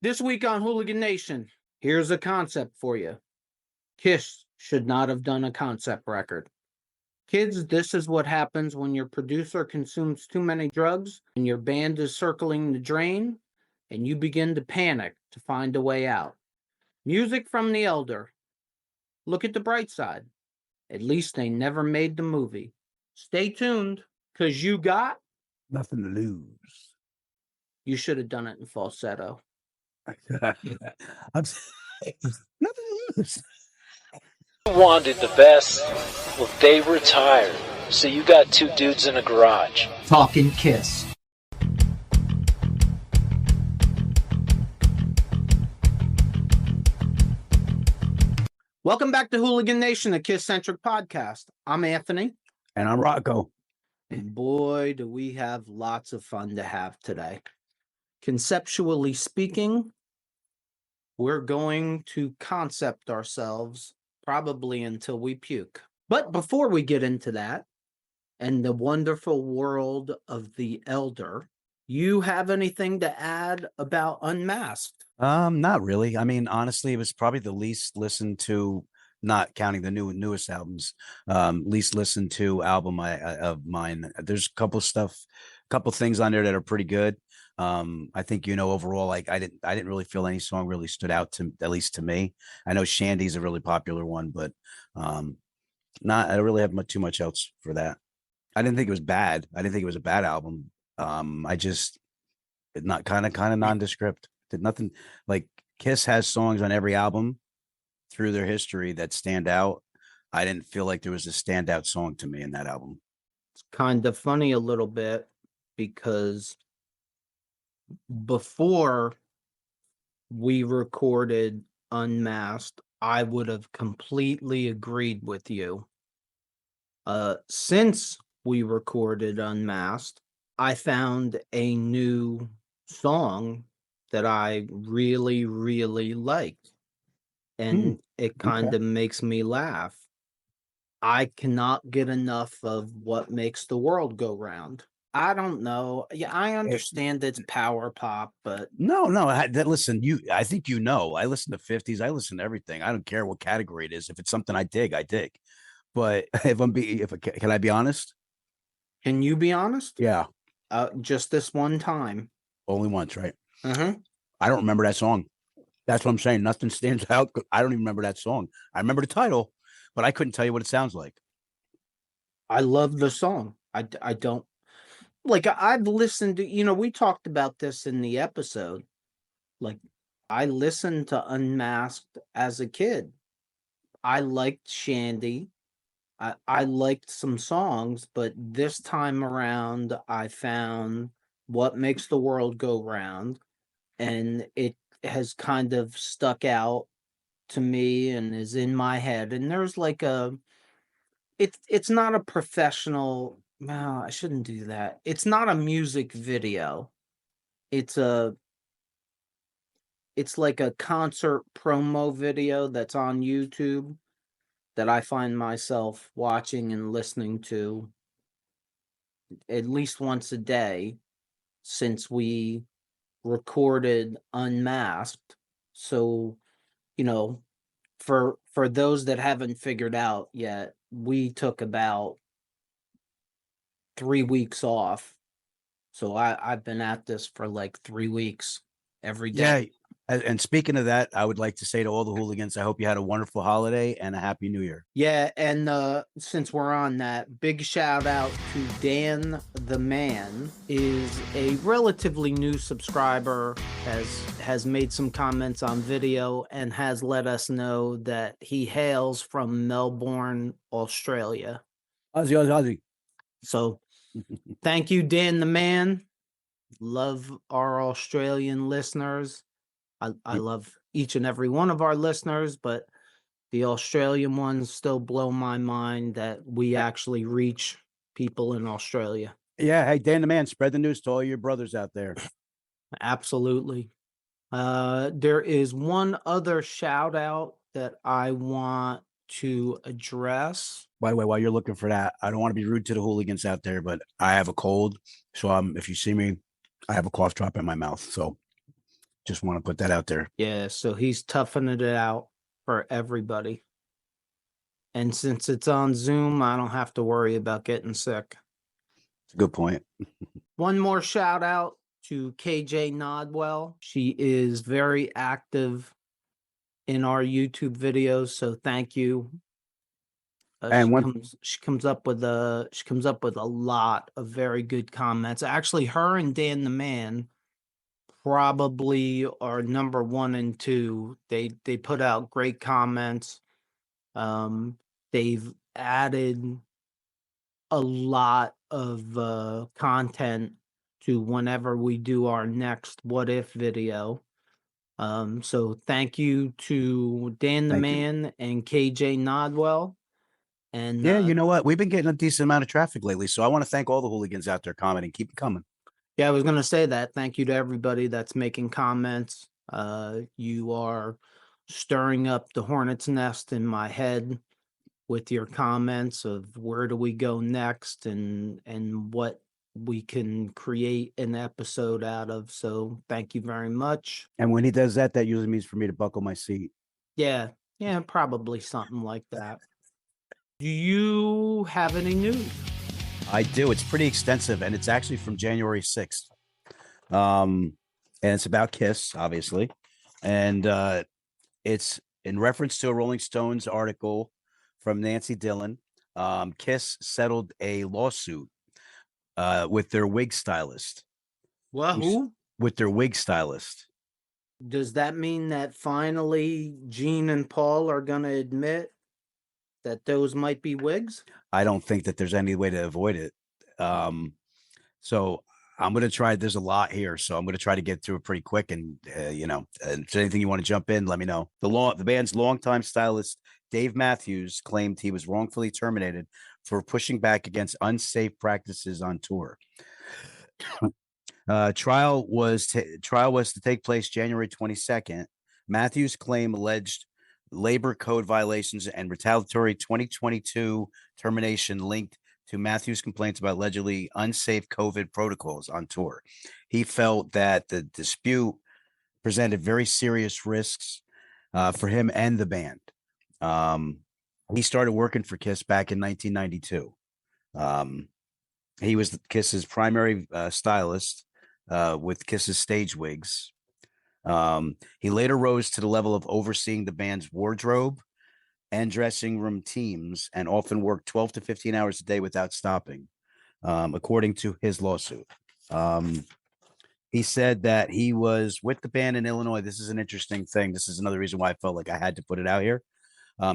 This week on Hooligan Nation, here's a concept for you. KISS should not have done a concept record. Kids, this is what happens when your producer consumes too many drugs and your band is circling the drain and you begin to panic to find a way out. Music from the elder. Look at the bright side. At least they never made the movie. Stay tuned, because you got nothing to lose. You should have done it in falsetto. Nothing to lose. Wanted the best? Well, they retired. So you got two dudes in a garage. Talking KISS. Welcome back to Hooligan Nation, a KISS-Centric podcast. I'm Anthony. And I'm Rocco. And boy, do we have lots of fun to have today. Conceptually speaking, we're going to concept ourselves probably until we puke. But before we get into that and the wonderful world of the elder, you have anything to add about Unmasked? Not really. I mean, honestly, it was probably the least listened to, not counting the newest albums, least listened to album of mine. There's a couple things on there that are pretty good. I think, overall, like I didn't really feel any song really stood out to, at least to me. I know Shandy's a really popular one, but I don't really have too much else for that. I didn't think it was bad. I didn't think it was a bad album. I just not kind of nondescript. Did nothing. Like KISS has songs on every album through their history that stand out. I didn't feel like there was a standout song to me in that album. It's kind of funny a little bit because before we recorded Unmasked, I would have completely agreed with you. Since we recorded Unmasked, I found a new song that I really, really liked. And it kind of makes me laugh. I cannot get enough of What Makes the World Go Round. I don't know. Yeah, I understand it's power pop, but no. Listen, I think I listen to 50s. I listen to everything. I don't care what category it is. If it's something I dig, I dig. But can I be honest? Can you be honest? Yeah. Just this one time. Only once, right? Uh-huh. I don't remember that song. That's what I'm saying. Nothing stands out. I don't even remember that song. I remember the title, but I couldn't tell you what it sounds like. I love the song. I don't like. I've listened to. We talked about this in the episode. Like, I listened to Unmasked as a kid. I liked Shandy. I liked some songs, but this time around, I found What Makes the World Go Round, and it has kind of stuck out to me and is in my head. And there's like it's not a professional. No, I shouldn't do that. It's not a music video. It's like a concert promo video that's on YouTube that I find myself watching and listening to at least once a day since we recorded Unmasked. So, for those that haven't figured out yet, we took about 3 weeks off. So I've been at this for like 3 weeks every day. Yeah. And speaking of that, I would like to say to all the hooligans, I hope you had a wonderful holiday and a happy new year. Yeah, and since we're on that, big shout out to Dan the Man, is a relatively new subscriber, has made some comments on video and has let us know that he hails from Melbourne, Australia. Aussie. So thank you, Dan the Man. Love our Australian listeners. I love each and every one of our listeners, but the Australian ones still blow my mind that we actually reach people in Australia. Yeah. Hey, Dan the Man, spread the news to all your brothers out there. Absolutely. There is one other shout out that I want to address. By the way, while you're looking for that, I don't want to be rude to the hooligans out there, but I have a cold. So if you see me, I have a cough drop in my mouth. So Just want to put that out there. Yeah, so he's toughing it out for everybody. And since it's on Zoom, I don't have to worry about getting sick. It's a good point. One more shout out to KJ Nodwell. She is very active in our YouTube videos, so thank you. And She comes up with a lot of very good comments. Actually, her and Dan the Man probably are number 1 and 2. They put out great comments. They've added a lot of content to whenever we do our next what if video. So thank you to Dan the Thank you. Man and KJ Nodwell. And Yeah, you know what? We've been getting a decent amount of traffic lately, so I want to thank all the hooligans out there commenting. Keep it coming. yeah, I was gonna say that. Thank you to everybody that's making comments. You are stirring up the hornet's nest in my head with your comments of where do we go next and what we can create an episode out of. So thank you very much. And when he does that, that usually means for me to buckle my seat. Yeah, probably something like that. Do you have any news? I do. It's pretty extensive, and it's actually from January 6th. And it's about KISS, obviously. And it's in reference to a Rolling Stones article from Nancy Dillon. KISS settled a lawsuit with their wig stylist. Well, who? With their wig stylist. Does that mean that finally Gene and Paul are going to admit that those might be wigs? I don't think that there's any way to avoid it. So I'm going to try. There's a lot here, so I'm going to try to get through it pretty quick. And if there's anything you want to jump in, let me know. The band's longtime stylist Dave Matthews claimed he was wrongfully terminated for pushing back against unsafe practices on tour. Trial was to take place January 22nd. Matthews' claim alleged labor code violations and retaliatory 2022 termination linked to Matthews' complaints about allegedly unsafe COVID protocols on tour. He felt that the dispute presented very serious risks for him and the band. He started working for KISS back in 1992. He was KISS's primary stylist with KISS's stage wigs. He later rose to the level of overseeing the band's wardrobe and dressing room teams and often worked 12 to 15 hours a day without stopping, according to his lawsuit. He said that he was with the band in Illinois. This is an interesting thing. This is another reason why I felt like I had to put it out here.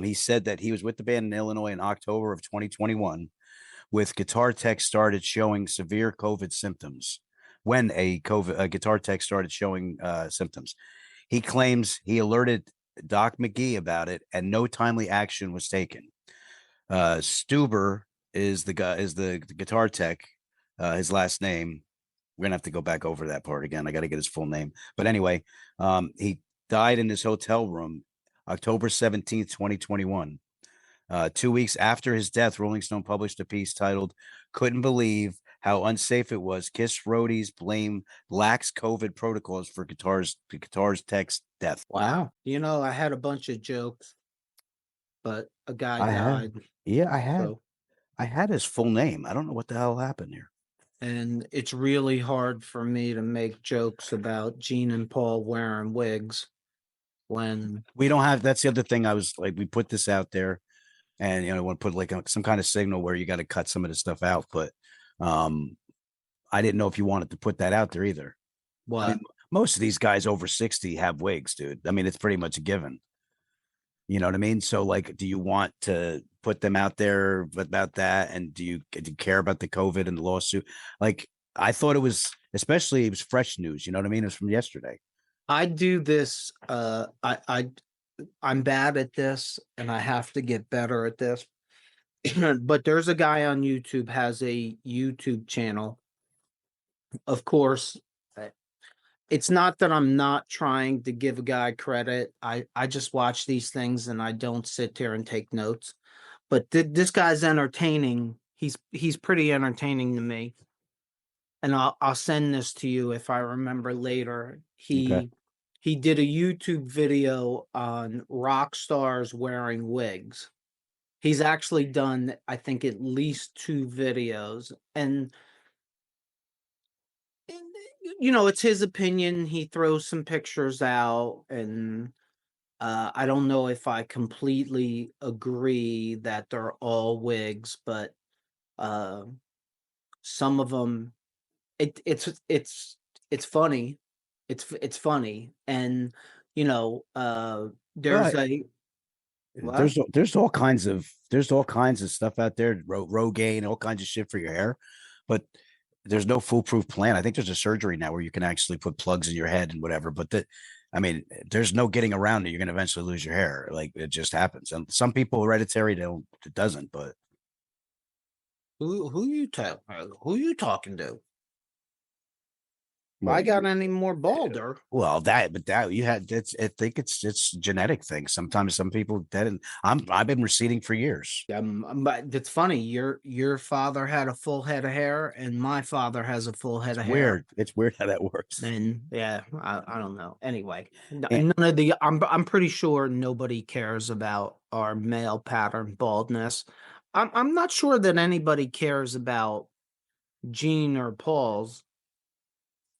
He said that he was with the band in Illinois in October of 2021 with guitar tech started showing severe COVID symptoms. When a guitar tech started showing symptoms, he claims he alerted Doc McGee about it, and no timely action was taken. Stuber is the guitar tech. His last name. We're gonna have to go back over that part again. I got to get his full name. But anyway, he died in his hotel room, October 17th, 2021. 2 weeks after his death, Rolling Stone published a piece titled "Couldn't Believe How Unsafe It Was. KISS roadies blame lax COVID protocols for guitar's tech's death." Wow. I had a bunch of jokes, but a guy died. I had his full name. I don't know what the hell happened here. And it's really hard for me to make jokes about Gene and Paul wearing wigs when we don't have. That's the other thing. I was like, we put this out there, and want to put like some kind of signal where you got to cut some of the stuff out. But I didn't know if you wanted to put that out there either. What? I mean, most of these guys over 60 have wigs, dude. I mean, it's pretty much a given. You know what I mean? So, like, do you want to put them out there about that? And do you care about the COVID and the lawsuit? Like, I thought it was fresh news. You know what I mean? It was from yesterday. I do this. I'm bad at this, and I have to get better at this. But there's a guy on YouTube has a YouTube channel. Of course, it's not that I'm not trying to give a guy credit. I just watch these things and I don't sit there and take notes. But this guy's entertaining. He's pretty entertaining to me. And I'll send this to you if I remember later. Okay. he did a YouTube video on rock stars wearing wigs. He's actually done, I think, at least 2 videos, and, it's his opinion. He throws some pictures out, and I don't know if I completely agree that they're all wigs, but uh, some of them, it's funny. It's funny, and there's Right. a what? There's all kinds of stuff out there, Rogaine, all kinds of shit for your hair, but there's no foolproof plan. I think there's a surgery now where you can actually put plugs in your head and whatever, but I mean, there's no getting around it. You're going to eventually lose your hair. Like it just happens. And some people hereditary, it doesn't, but Who you talking to? If well, I got any more balder. well, but you had I think it's genetic thing. Sometimes some people that, and I've been receding for years. But it's funny. Your father had a full head of hair, and my father has a full head of hair. Weird. It's weird how that works. And yeah, I don't know. Anyway, And- none of the I'm pretty sure nobody cares about our male pattern baldness. I'm not sure that anybody cares about Gene or Paul's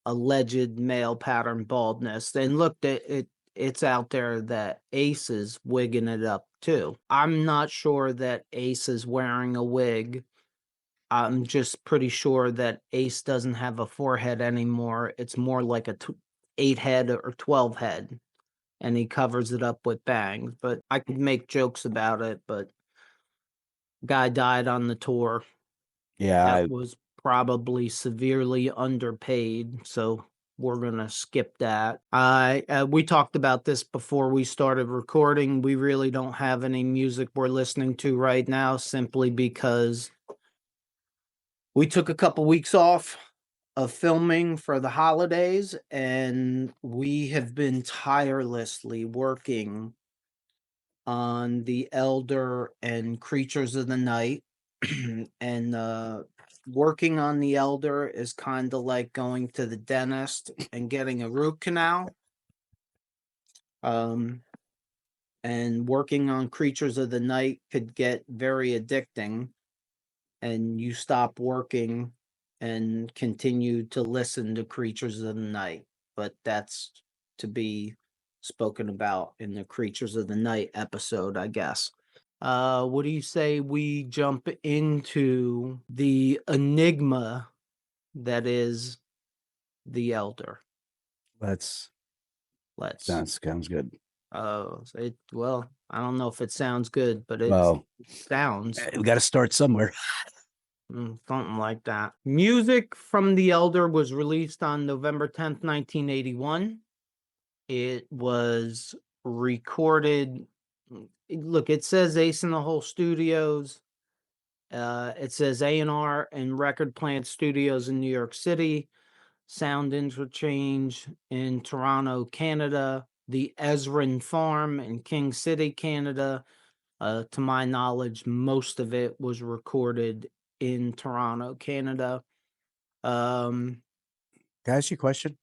alleged male pattern baldness. And look, it's out there that Ace is wigging it up too. I'm not sure that Ace is wearing a wig. I'm just pretty sure that Ace doesn't have a forehead anymore. It's more like a 8 head or 12 head, and he covers it up with bangs. But I could make jokes about it, but guy died on the tour. yeah, That was probably severely underpaid, so we're gonna skip that. We talked about this before we started recording. We really don't have any music we're listening to right now, simply because we took a couple weeks off of filming for the holidays, and we have been tirelessly working on The Elder and Creatures of the Night. And working on The Elder is kind of like going to the dentist and getting a root canal. Um, and working on Creatures of the Night could get very addicting, and you stop working and continue to listen to Creatures of the Night. But that's to be spoken about in the Creatures of the Night episode, I guess. What do you say we jump into the enigma that is the Elder? Let's Let's. sounds good. Well, I don't know if it sounds good, but it Well, sounds we got to start somewhere. something like that. Music from The Elder was released on November 10th, 1981. It was recorded. Look, it says Ace in the Hole Studios. It says A&R and Record Plant Studios in New York City, Sound Interchange in Toronto, Canada, the Ezrin Farm in King City, Canada. To my knowledge, most of it was recorded in Toronto, Canada. Can I ask you a question?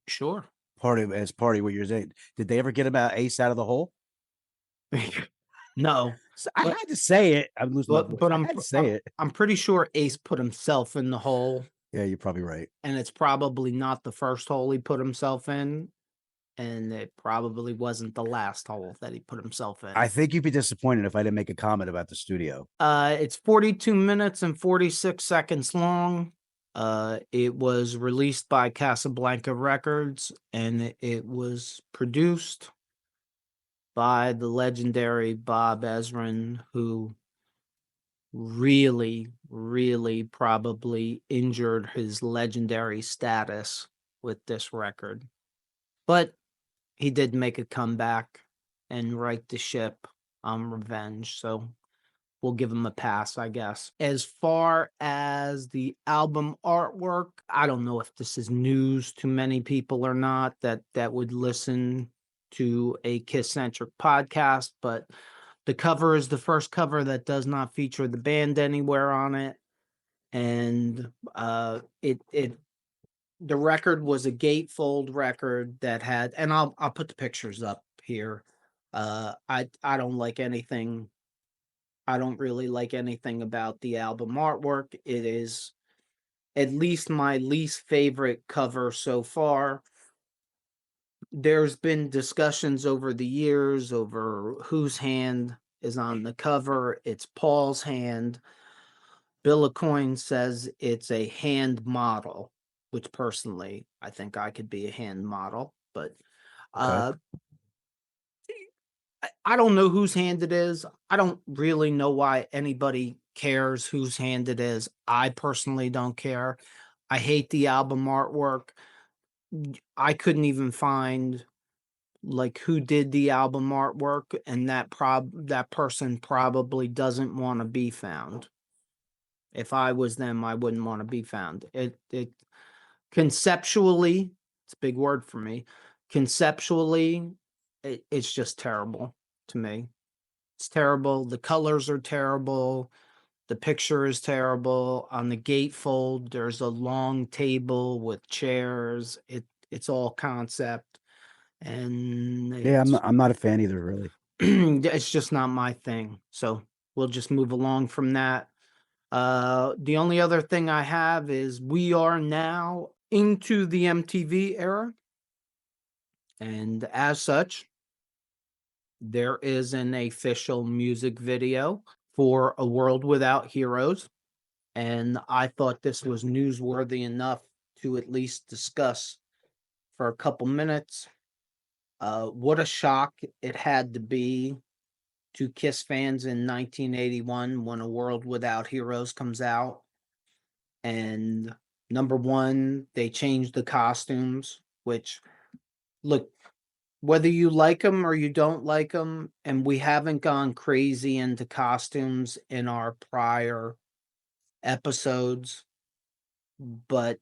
Sure. Part of what you're saying. Did they ever get him Ace out of the hole? No, So I had to say it. I'm losing my voice. but I had to say it. I'm pretty sure Ace put himself in the hole, Yeah, you're probably right. and it's probably not the first hole he put himself in, and it probably wasn't the last hole that he put himself in. I think you'd be disappointed if I didn't make a comment about the studio. It's 42 minutes and 46 seconds long. It was released by Casablanca Records, and it was produced by the legendary Bob Ezrin, who really, really probably injured his legendary status with this record. But he did make a comeback and right the ship on Revenge, so we'll give him a pass, I guess. As far as the album artwork, I don't know if this is news to many people or not that would listen to a KISS-Centric podcast, but the cover is the first cover that does not feature the band anywhere on it. And it the record was a gatefold record that had, and I'll put the pictures up here. I don't like anything. I don't really like anything about the album artwork. It is at least my least favorite cover so far. There's been discussions over the years over whose hand is on the cover. It's Paul's hand. Bill Aucoin says it's a hand model, which personally I think I could be a hand model, but Okay. uh I don't know whose hand it is. I don't really know why anybody cares whose hand it is. I personally don't care. I hate the album artwork. I couldn't even find like who did the album artwork, and that person probably doesn't want to be found. If I was them, I wouldn't want to be found. It conceptually, it's a big word for me. Conceptually, it's just terrible to me. It's terrible. The colors are terrible. The picture is terrible. On the gatefold, there's a long table with chairs. It's all concept, and Yeah, I'm not a fan either, really. it's just not my thing. So we'll just move along from that. The only other thing I have is we are now into the MTV era, and as such, there is an official music video for A World Without Heroes, and I thought this was newsworthy enough to at least discuss for a couple minutes. What a shock it had to be to KISS fans in 1981 when A World Without Heroes comes out. And number one, they changed the costumes, which, look, whether you like them or you don't like them, and we haven't gone crazy into costumes in our prior episodes, but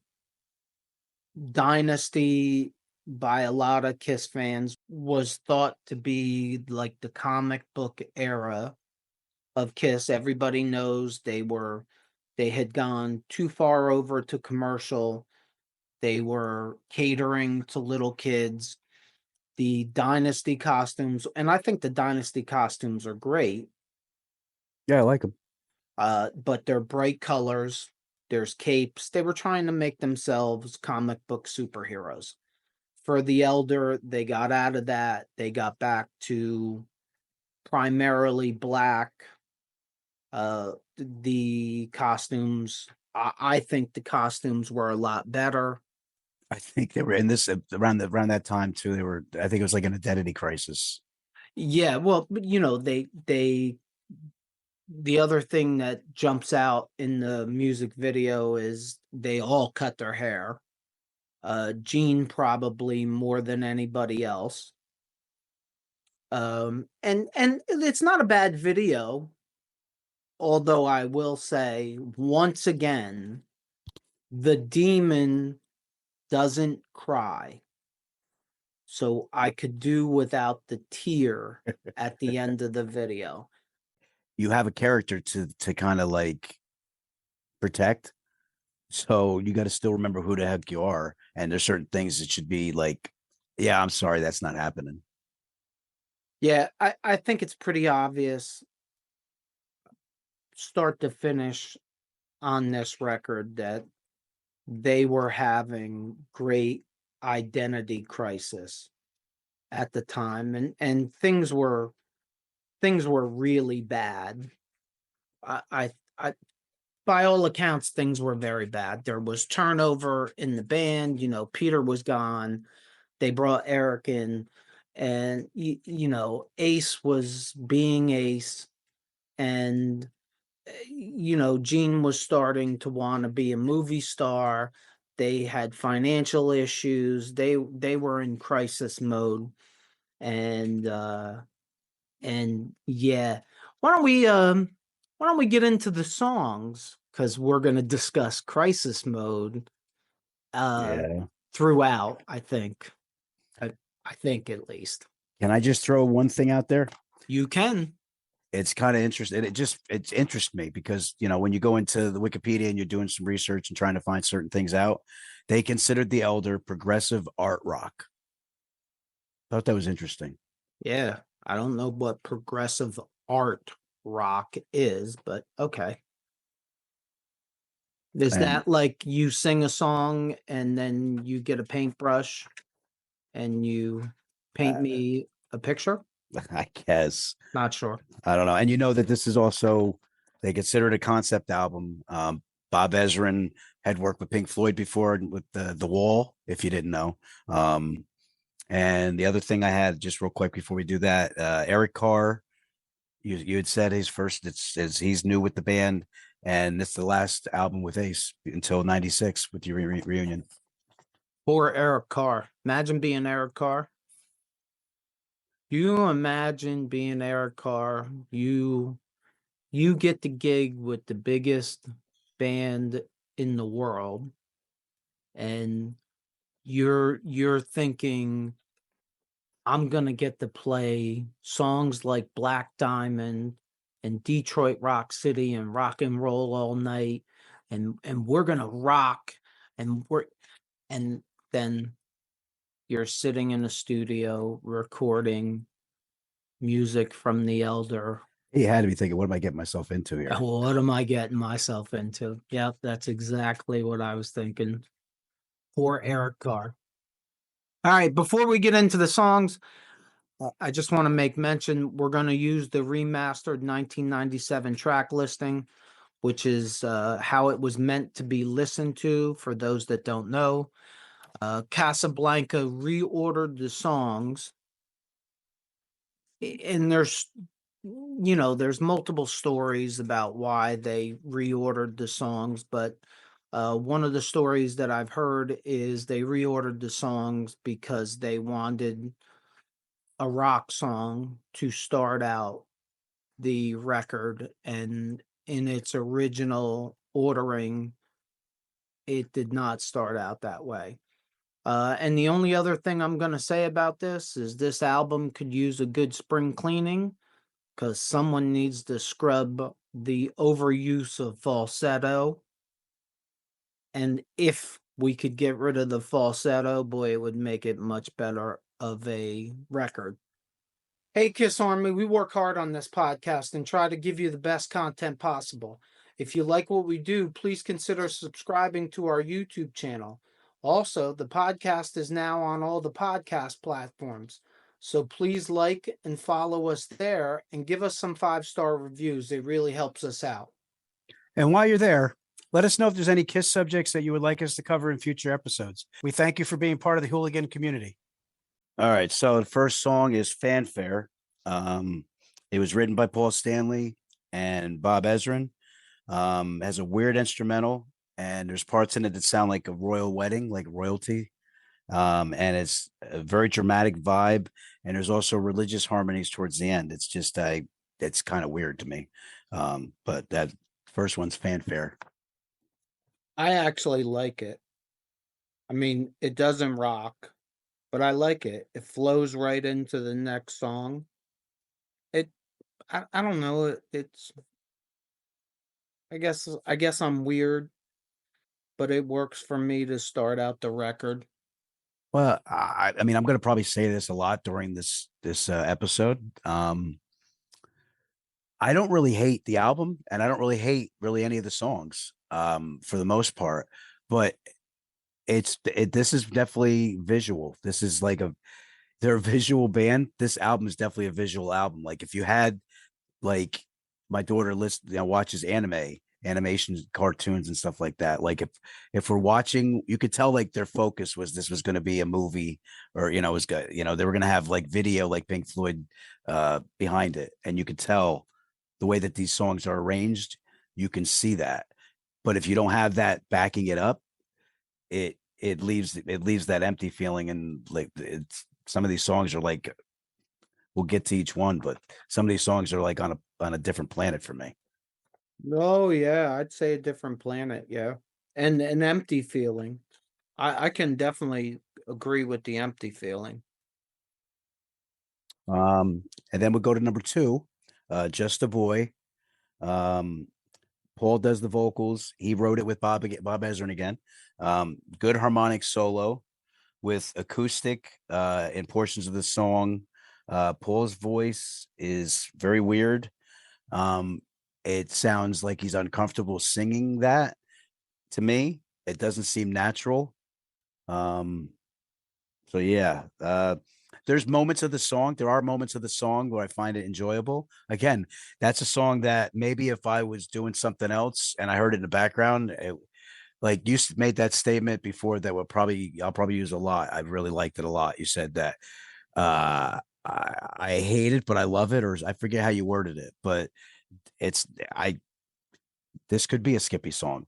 Dynasty by a lot of KISS fans was thought to be like the comic book era of KISS. Everybody knows they had gone too far over to commercial. They were catering to little kids. The Dynasty costumes, and I think the Dynasty costumes are great, Yeah, I like them. but they're bright colors. There's capes. They were trying to make themselves comic book superheroes. For the Elder, they got out of that. They got back to primarily black. The costumes, I think the costumes were a lot better. I think they were in this around that time too. They were. I think it was like an identity crisis. Yeah, well, but, the other thing that jumps out in the music video is they all cut their hair. Gene probably more than anybody else. And it's not a bad video, although I will say once again, the demon doesn't cry. So I could do without the tear at the end of the video. You have a character to kind of like protect, so you got to still remember who the heck you are, and there's certain things that should be like, yeah, I'm sorry, that's not happening. Yeah, I think it's pretty obvious, start to finish on this record, that they were having great identity crisis at the time, and things were really bad. I by all accounts, things were very bad. There was turnover in the band. Peter was gone. They brought Eric in, and Ace was being Ace, and Gene was starting to want to be a movie star. They had financial issues. They were in crisis mode, and yeah. Why don't we get into the songs, because we're going to discuss crisis mode Yeah. throughout, I think. I think, at least. Can I just throw one thing out there? You can. it's kind of interesting. It interests me because, you know, when you go into the Wikipedia and you're doing some research and trying to find certain things out, they considered The Elder progressive art rock. Thought that was interesting. Yeah, I don't know what progressive art rock is, but okay. Is And that like you sing a song and then you get a paintbrush and you paint uh, me a picture? I guess Not sure. I don't know. And you know that this is also, they consider it a concept album. Bob Ezrin had worked with Pink Floyd before with the Wall, if you didn't know. And the other thing I had just real quick before we do that, Eric Carr, you had said his first, it's he's new with the band, and it's the last album with Ace until '96 with your reunion. Poor Eric Carr. Imagine being Eric Carr. You imagine being Eric Carr. You get the gig with the biggest band in the world, and you're thinking, I'm gonna get to play songs like Black Diamond and Detroit Rock City and Rock and Roll All Night, and we're gonna rock, and then you're sitting in a studio recording music from The Elder. He had to be thinking, what am I getting myself into here? What am I getting myself into? Yep, that's exactly what I was thinking. Poor Eric Carr. All right, before we get into the songs, I just want to make mention we're going to use the remastered 1997 track listing, which is how it was meant to be listened to for those that don't know. Casablanca reordered the songs, and there's multiple stories about why they reordered the songs, but one of the stories that I've heard is they reordered the songs because they wanted a rock song to start out the record, and in its original ordering it did not start out that way. And the only other thing I'm going to say about this album could use a good spring cleaning, because someone needs to scrub the overuse of falsetto. And if we could get rid of the falsetto, boy, it would make it much better of a record. Hey, Kiss Army, we work hard on this podcast and try to give you the best content possible. If you like what we do, please consider subscribing to our YouTube channel. Also, the podcast is now on all the podcast platforms. So please like and follow us there and give us some 5-star reviews. It really helps us out. And while you're there, let us know if there's any KISS subjects that you would like us to cover in future episodes. We thank you for being part of the hooligan community. All right. So the first song is Fanfare. It was written by Paul Stanley and Bob Ezrin. Has a weird instrumental, and there's parts in it that sound like a royal wedding, like royalty. And it's a very dramatic vibe. And there's also religious harmonies towards the end. It's just it's kind of weird to me. But that first one's Fanfare. I actually like it. I mean, it doesn't rock, but I like it. It flows right into the next song. I don't know. It's I guess I'm weird, but it works for me to start out the record. Well, I mean, I'm going to probably say this a lot during this episode. I don't really hate the album, and I don't really hate any of the songs, for the most part. But this is definitely visual. This is like they're a visual band. This album is definitely a visual album. Like if you had, like, my daughter watches animation cartoons and stuff like that. Like if we're watching, you could tell like their focus was this was going to be a movie, or it was good, they were going to have like video like Pink Floyd behind it, and you could tell the way that these songs are arranged, you can see that. But if you don't have that backing it up, it leaves that empty feeling. And like some of these songs are like, we'll get to each one, but some of these songs are like on a different planet for me. Oh yeah, I'd say a different planet, yeah. And an empty feeling. I can definitely agree with the empty feeling. And then we'll go to number 2. Just a Boy. Paul does the vocals. He wrote it with Bob Ezrin again. Good harmonic solo with acoustic in portions of the song. Paul's voice is very weird. It sounds like he's uncomfortable singing that to me. It doesn't seem natural. So yeah, there's moments of the song. There are moments of the song where I find it enjoyable. Again, that's a song that maybe if I was doing something else and I heard it in the background, like you made that statement before that I'll probably use a lot. I really liked it a lot. You said that I hate it, but I love it, or I forget how you worded it, but it's I this could be a Skippy song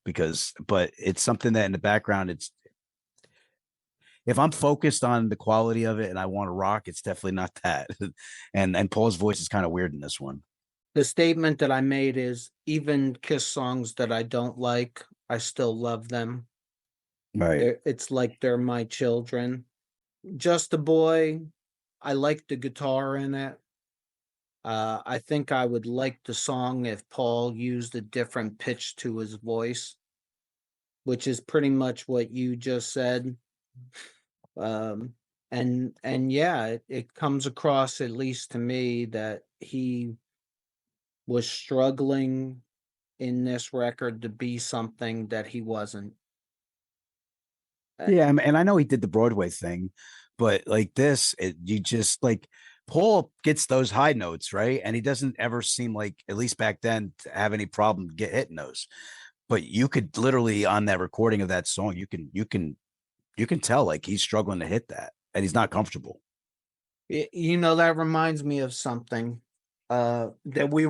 but it's something that in the background it's if I'm focused on the quality of it and I want to rock, it's definitely not that. And Paul's voice is kind of weird in this one. The statement that I made is even Kiss songs that I don't like, I still love them. Right. It's like they're my children. Just a Boy, I like the guitar in it. I think I would like the song if Paul used a different pitch to his voice, which is pretty much what you just said. And yeah, it comes across, at least to me, that he was struggling in this record to be something that he wasn't. Yeah, and I know he did the Broadway thing, but like you just like Paul gets those high notes, right? And he doesn't ever seem like, at least back then, to have any problem get hitting those. But you could literally on that recording of that song, you can tell like he's struggling to hit that and he's not comfortable. That reminds me of something that we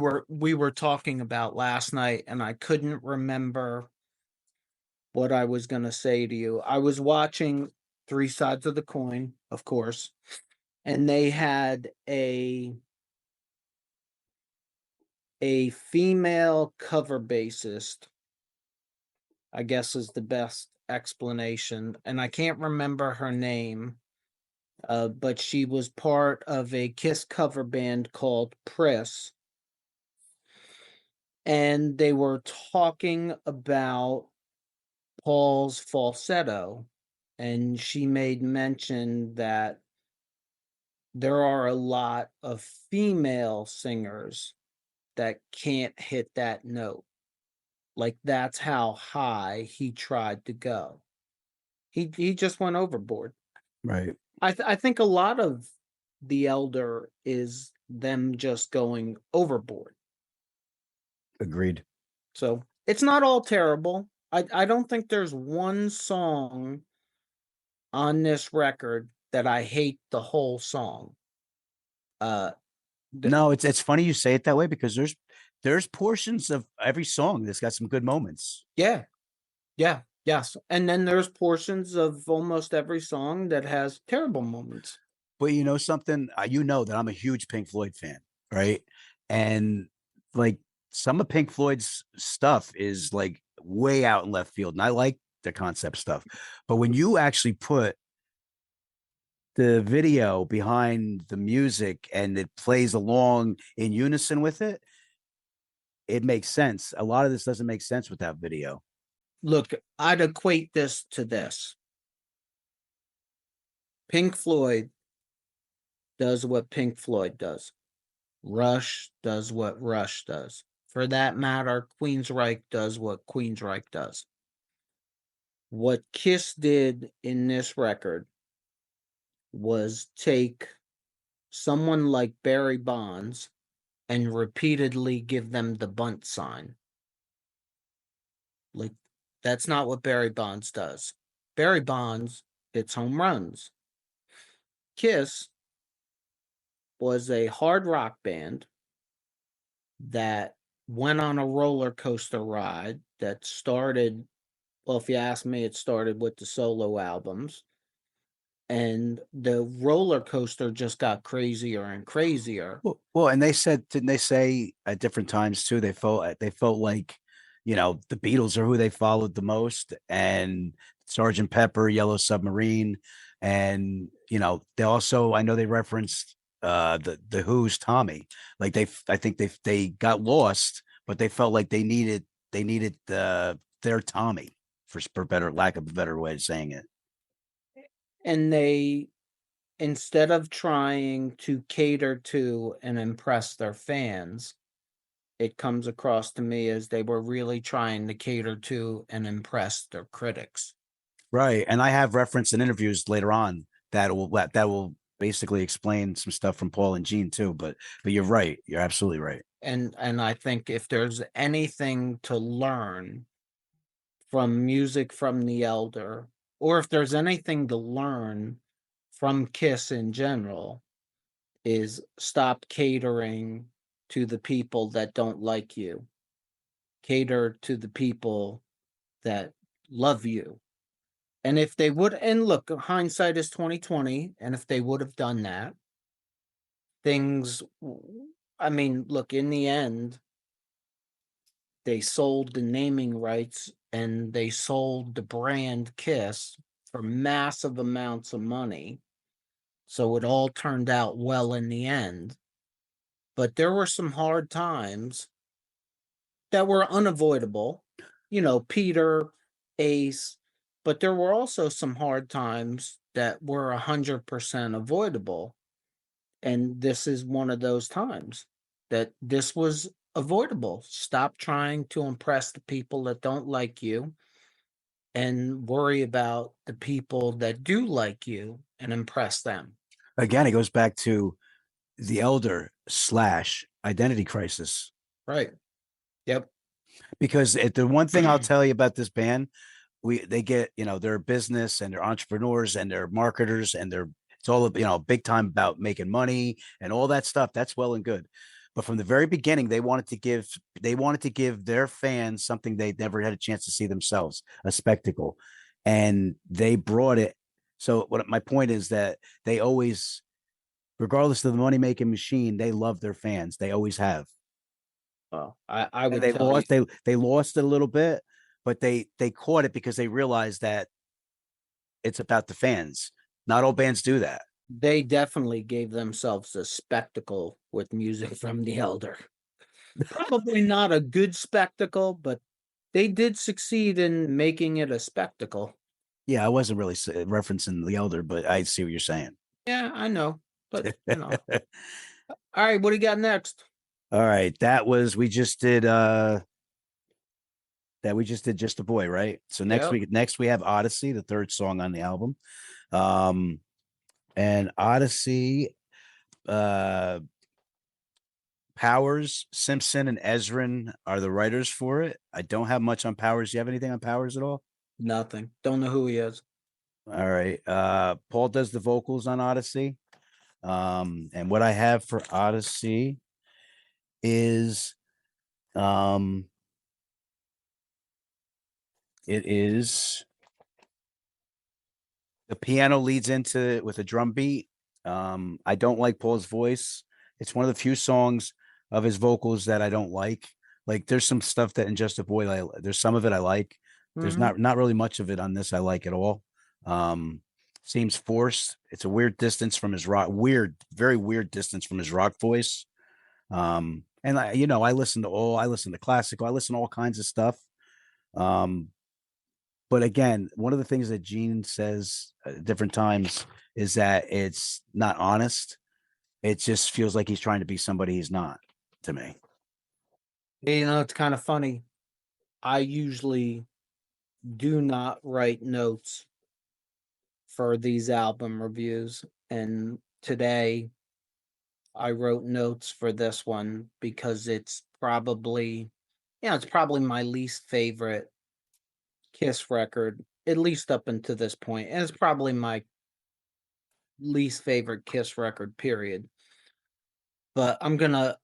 were talking about last night, and I couldn't remember what I was going to say to you. I was watching Three Sides of the Coin, of course, and they had a female cover bassist, I guess is the best explanation, and I can't remember her name, but she was part of a Kiss cover band called Priss, and they were talking about Paul's falsetto, and she made mention that there are a lot of female singers that can't hit that note. Like that's how high he tried to go. He just went overboard. Right. I think a lot of The Elder is them just going overboard. Agreed. So it's not all terrible. I don't think there's one song on this record that I hate the whole song. No, it's funny you say it that way because there's portions of every song that's got some good moments. Yeah, yes, and then there's portions of almost every song that has terrible moments. But you know something, you know that I'm a huge Pink Floyd fan, right? And like some of Pink Floyd's stuff is like way out in left field, and I like the concept stuff. But when you actually put the video behind the music and it plays along in unison with it, it makes sense. A lot of this doesn't make sense with that video. Look, I'd equate this to this. Pink Floyd does what Pink Floyd does. Rush does what Rush does. For that matter, Queensryche does what Queensryche does. What Kiss did in this record was take someone like Barry Bonds and repeatedly give them the bunt sign. Like, that's not what Barry Bonds does. Barry Bonds hits home runs. Kiss was a hard rock band that went on a roller coaster ride that started, well, if you ask me, it started with the solo albums. And the roller coaster just got crazier and crazier. Well, and didn't they say at different times too? They felt like, the Beatles are who they followed the most, and Sergeant Pepper, Yellow Submarine, and they also, I know they referenced the Who's Tommy. Like I think they got lost, but they felt like they needed their Tommy, for better lack of a better way of saying it. And they, instead of trying to cater to and impress their fans, it comes across to me as they were really trying to cater to and impress their critics. Right. And I have reference in interviews later on that will basically explain some stuff from Paul and Gene too. But you're right. You're absolutely right. And I think if there's anything to learn from music from the Elder, or if there's anything to learn from KISS in general, is stop catering to the people that don't like you. Cater to the people that love you. And if they would, and look, hindsight is 2020, and if they would have done that, things, I mean, look, in the end, they sold the naming rights and they sold the brand KISS for massive amounts of money. So it all turned out well in the end. But there were some hard times that were unavoidable. You know, Peter, Ace, but there were also some hard times that were 100% avoidable. And this is one of those times that this was avoidable. Stop trying to impress the people that don't like you and worry about the people that do like you and impress them. Again, it goes back to the Elder / identity crisis. Right. Yep. Because the one thing I'll tell you about this band, they get, they're business and they're entrepreneurs and they're marketers and it's all, big time about making money and all that stuff. That's well and good. But from the very beginning, they wanted to give their fans something they'd never had a chance to see themselves, a spectacle. And they brought it. So my point is that they always, regardless of the money-making machine, they love their fans. They always have. Well, I would they tell lost you, they lost it a little bit, but they caught it because they realized that it's about the fans. Not all bands do that. they definitely gave themselves a spectacle with music from the Elder. Probably not a good spectacle, but they did succeed in making it a spectacle. Yeah, I wasn't really referencing the Elder, but I see what you're saying. Yeah, I know, but All right, what do you got next? All right, we just did Just a Boy, right? So next we have Odyssey, the third song on the album. And Odyssey, Powers, Simpson, and Ezrin are the writers for it. I don't have much on Powers. You have anything on Powers at all? Nothing. Don't know who he is. All right. Paul does the vocals on Odyssey. And what I have for Odyssey is it is the piano leads into it with a drum beat. I don't like Paul's voice. It's one of the few songs of his vocals that I don't like. Like there's some stuff that in Just a Boy, there's some of it I like. There's not really much of it on this I like at all. Seems forced. It's a weird distance from his very weird distance from his rock voice. And I listen to classical, I listen to all kinds of stuff. But again, one of the things that Gene says at different times is that it's not honest. It just feels like he's trying to be somebody he's not, to me. It's kind of funny. I usually do not write notes for these album reviews, and today I wrote notes for this one because it's probably my least favorite KISS record, at least up until this point, and it's probably my least favorite KISS record, period. But I'm gonna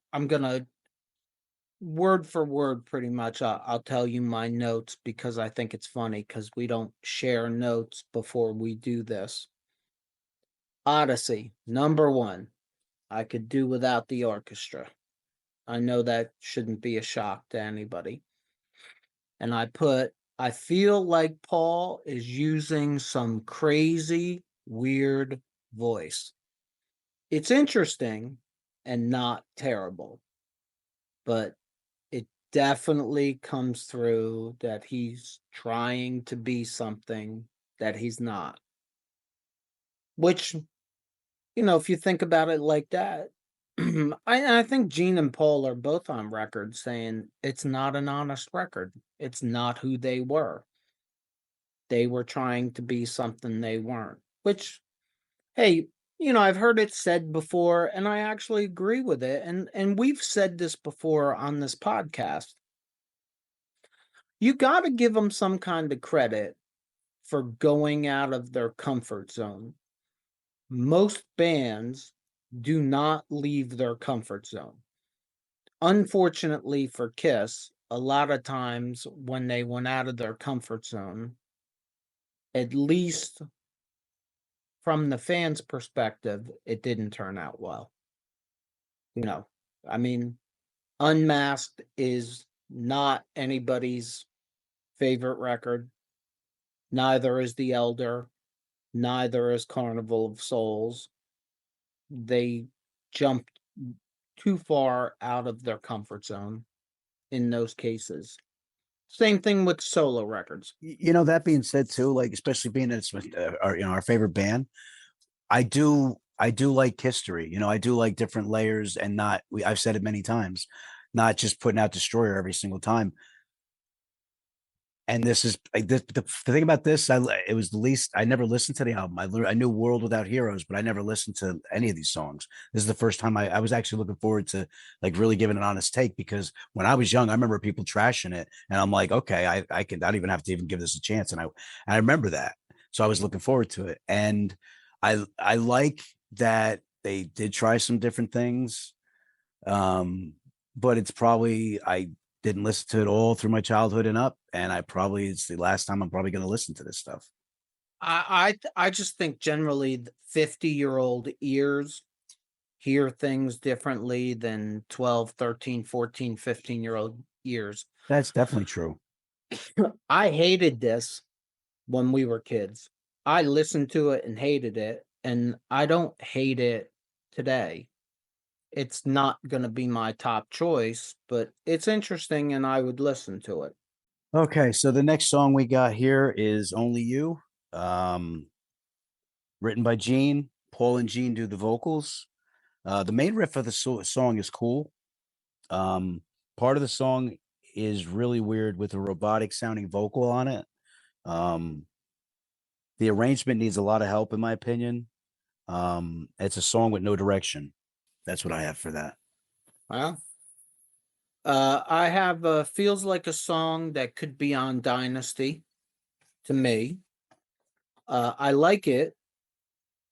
word for word, pretty much. I'll tell you my notes because I think it's funny because we don't share notes before we do this. Odyssey, number 1. I could do without the orchestra. I know that shouldn't be a shock to anybody. And I feel like Paul is using some crazy, weird voice. It's interesting and not terrible, but it definitely comes through that he's trying to be something that he's not. Which, if you think about it like that, I think Gene and Paul are both on record saying it's not an honest record. It's not who they were. They were trying to be something they weren't. Which, hey, I've heard it said before, and I actually agree with it. And we've said this before on this podcast. You got to give them some kind of credit for going out of their comfort zone. Most bands do not leave their comfort zone. Unfortunately for KISS, a lot of times when they went out of their comfort zone, at least from the fans' perspective, it didn't turn out well. I mean, Unmasked is not anybody's favorite record. Neither is The Elder. Neither is Carnival of Souls. They jumped too far out of their comfort zone in those cases. Same thing with solo records. That being said, too, like especially being it's our favorite band, I do like history. I do like different layers, and I've said it many times, not just putting out Destroyer every single time. And this is like the thing about this. It was the least I never listened to the album. I knew World Without Heroes, but I never listened to any of these songs. This is the first time I was actually looking forward to like really giving an honest take, because when I was young, I remember people trashing it, and I'm like, okay, I don't even have to even give this a chance, and I remember that, so I was looking forward to it, and I like that they did try some different things, but it's probably I didn't listen to it all through my childhood and up, and it's the last time I'm probably going to listen to this stuff. I just think generally 50-year-old ears hear things differently than 12, 13, 14, 15-year-old ears. That's definitely true. I hated this when we were kids. I listened to it and hated it, and I don't hate it today. It's not going to be my top choice, but it's interesting and I would listen to it. Okay, so the next song we got here is Only You, written by Gene. Paul and Gene do the vocals. The main riff of the song is cool. Part of the song is really weird with a robotic sounding vocal on it. The arrangement needs a lot of help, in my opinion. It's a song with no direction. That's what I have for that. Wow. I have feels like a song that could be on Dynasty to me. I like it,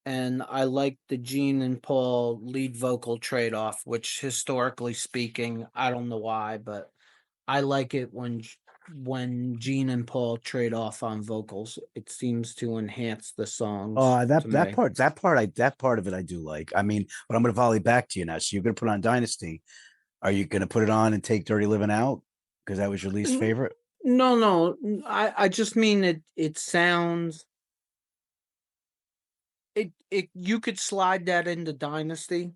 and I like the Gene and Paul lead vocal trade-off, which historically speaking, I don't know why, but I like it when Gene and Paul trade off on vocals. It seems to enhance the songs. That part of it I do like. I mean, but I'm going to volley back to you now. So you're going to put on Dynasty. Are you going to put it on and take Dirty Living out because that was your least favorite? No. I just mean it sounds. It you could slide that into Dynasty,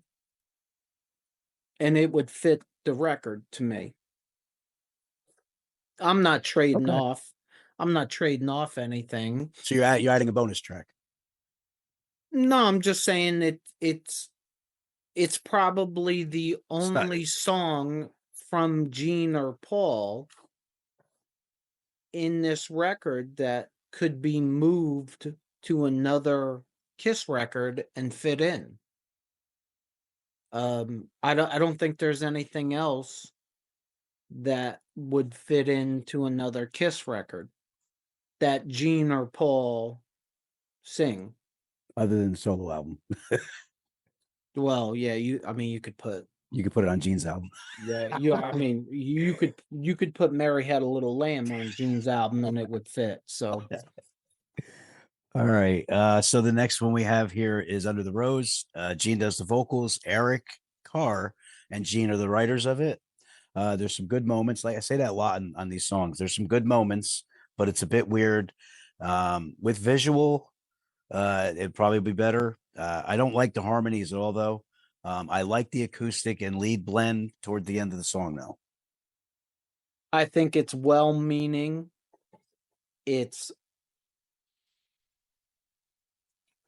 and it would fit the record to me. I'm not trading off. I'm not trading off anything. So you're adding a bonus track. No, I'm just saying it's probably the only song from Gene or Paul in this record that could be moved to another KISS record and fit in. I don't think there's anything else that would fit into another KISS record that Gene or Paul sing. Other than the solo album. Well, yeah, you could put it on Gene's album. Yeah, you could put Mary Had a Little Lamb on Gene's album and it would fit. So all right. So the next one we have here is Under the Rose. Gene does the vocals, Eric Carr and Gene are the writers of it. There's some good moments. Like I say that a lot on these songs. There's some good moments, but it's a bit weird. With visual, it'd probably be better. I don't like the harmonies at all, though. I like the acoustic and lead blend toward the end of the song, though. I think it's well-meaning. It's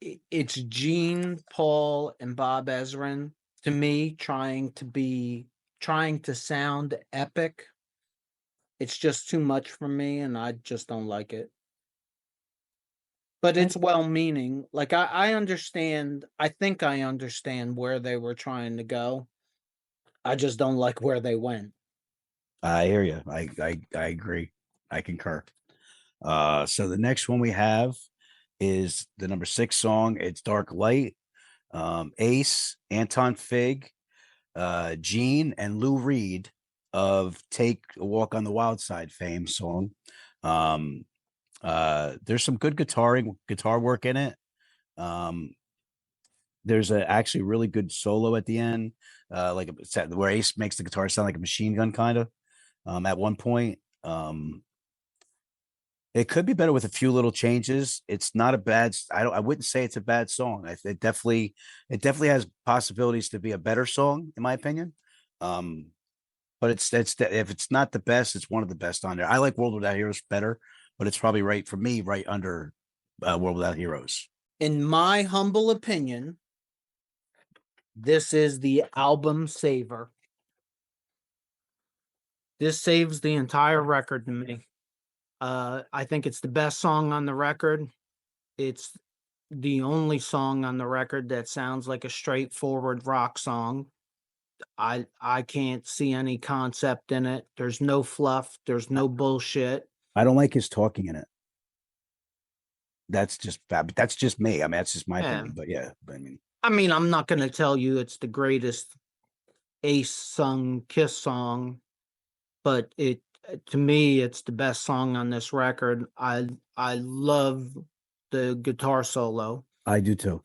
it's Gene, Paul, and Bob Ezrin, to me, trying to sound epic. It's just too much for me, and I just don't like it. But And it's well-meaning. Like, I understand, I think I understand where they were trying to go. I just don't like where they went. I hear you. I agree. I concur. So the next one we have is the number 6 song. It's Dark Light. Ace, Anton Fig, Gene, and Lou Reed of Take a Walk on the Wild Side fame song. There's some good guitar work in it. There's a actually really good solo at the end, like where Ace makes the guitar sound like a machine gun kind of. At one point, it could be better with a few little changes. It's not a bad. I wouldn't say it's a bad song. It definitely has possibilities to be a better song, in my opinion. But if it's not the best, it's one of the best on there. I like World Without Heroes better, but it's probably right for me, right under World Without Heroes. In my humble opinion, this is the album saver. This saves the entire record to me. I think it's the best song on the record. It's the only song on the record that sounds like a straightforward rock song. I can't see any concept in it. There's no fluff. There's no bullshit. I don't like his talking in it. That's just bad. But that's just me. I mean, that's just my opinion. But yeah, I mean, I'm not going to tell you it's the greatest Ace sung Kiss song, but to me, it's the best song on this record. I love the guitar solo. I do too.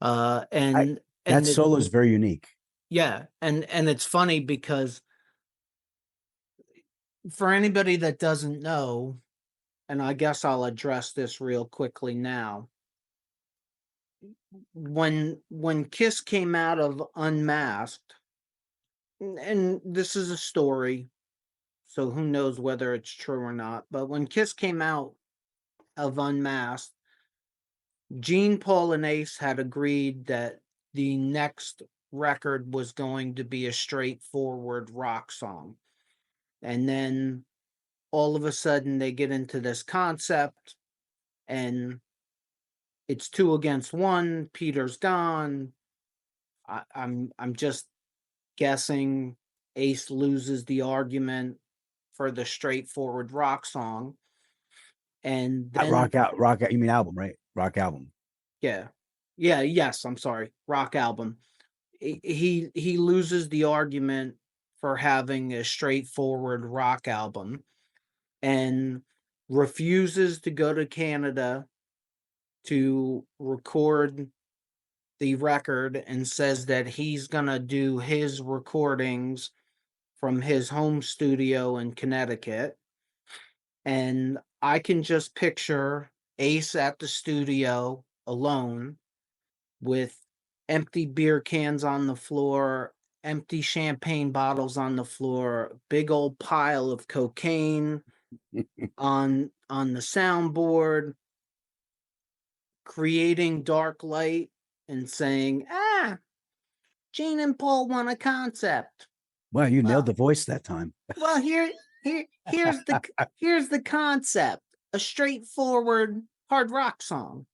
And that solo is very unique. Yeah, and it's funny because for anybody that doesn't know, and I guess I'll address this real quickly now. When KISS came out of Unmasked, and this is a story, so who knows whether it's true or not, but when KISS came out of Unmasked, Gene, Paul, and Ace had agreed that the next record was going to be a straightforward rock song. And then all of a sudden they get into this concept and it's 2 against 1, Peter's gone. I'm just guessing Ace loses the argument for the straightforward rock song. And then rock out, you mean album, right? Rock album. Yes, I'm sorry. Rock album. He loses the argument for having a straightforward rock album and refuses to go to Canada to record the record and says that he's going to do his recordings from his home studio in Connecticut. And I can just picture Ace at the studio alone with empty beer cans on the floor, empty champagne bottles on the floor, big old pile of cocaine on the soundboard, creating Dark Light and saying, Gene and Paul want a concept. Well, you nailed the voice that time. Well, here's the concept. A straightforward hard rock song.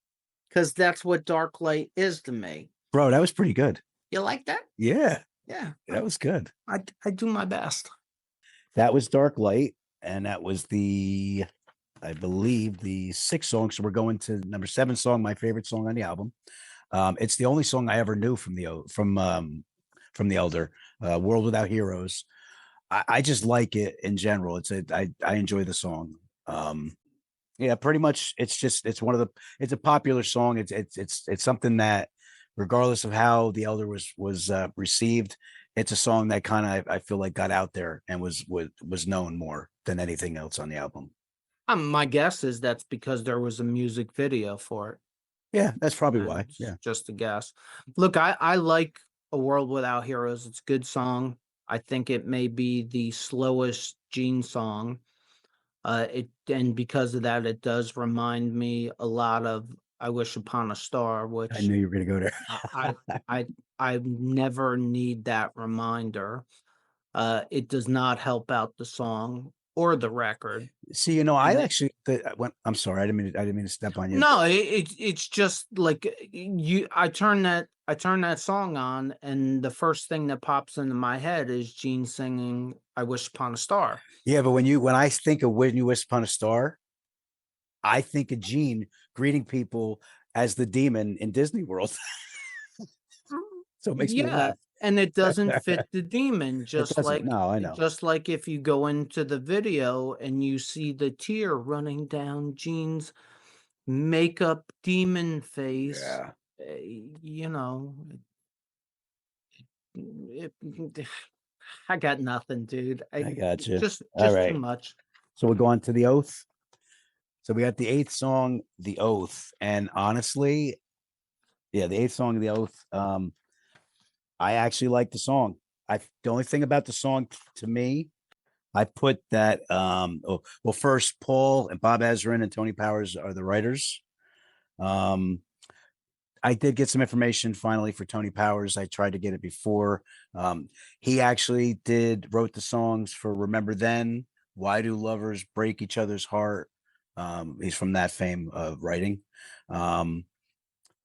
Because that's what Dark Light is to me. Bro, that was pretty good. You like that? Yeah. Yeah. That was good. I do my best. That was Dark Light. And that was I believe, the 6th song. So we're going to number 7 song, my favorite song on the album. It's the only song I ever knew from the Elder, World Without Heroes. I just like it in general. I enjoy the song. Yeah, pretty much. It's a popular song. It's something that, regardless of how the Elder was received, it's a song that kind of, I feel like, got out there and was known more than anything else on the album. My guess is that's because there was a music video for it. Yeah, that's probably and why. it's Yeah. just a guess. Look, I like A World Without Heroes. It's a good song. I think it may be the slowest Gene song. And because of that, it does remind me a lot of I Wish Upon a Star, I which knew you were gonna go I there. I I never need that reminder. It does not help out the song or the record. See, you know, I And it, actually when I'm sorry, I didn't mean to step on you. no, it's just like you. I turn that song on, and the first thing that pops into my head is Gene singing "I Wish Upon a Star." Yeah, but when I think of When You Wish Upon a Star, I think of Gene greeting people as the demon in Disney World. So it makes me Yeah, laugh. and it doesn't fit the demon, It doesn't. No, I know. just like if you go into the video and you see the tear running down Gene's makeup demon face, Yeah, you know, it, I got nothing, dude. I got you. All Just too right. much. So we're going to the oath. So we got the eighth song, the oath, and honestly, yeah, the eighth song, the oath. I actually like the song. The only thing about the song to me, I put that well, first Paul and Bob Ezrin and Tony Powers are the writers. Um I did get some information finally for Tony Powers. I tried to get it before. He actually wrote the songs for Remember Then, Why Do Lovers Break Each Other's Heart. He's from that fame of writing. Um,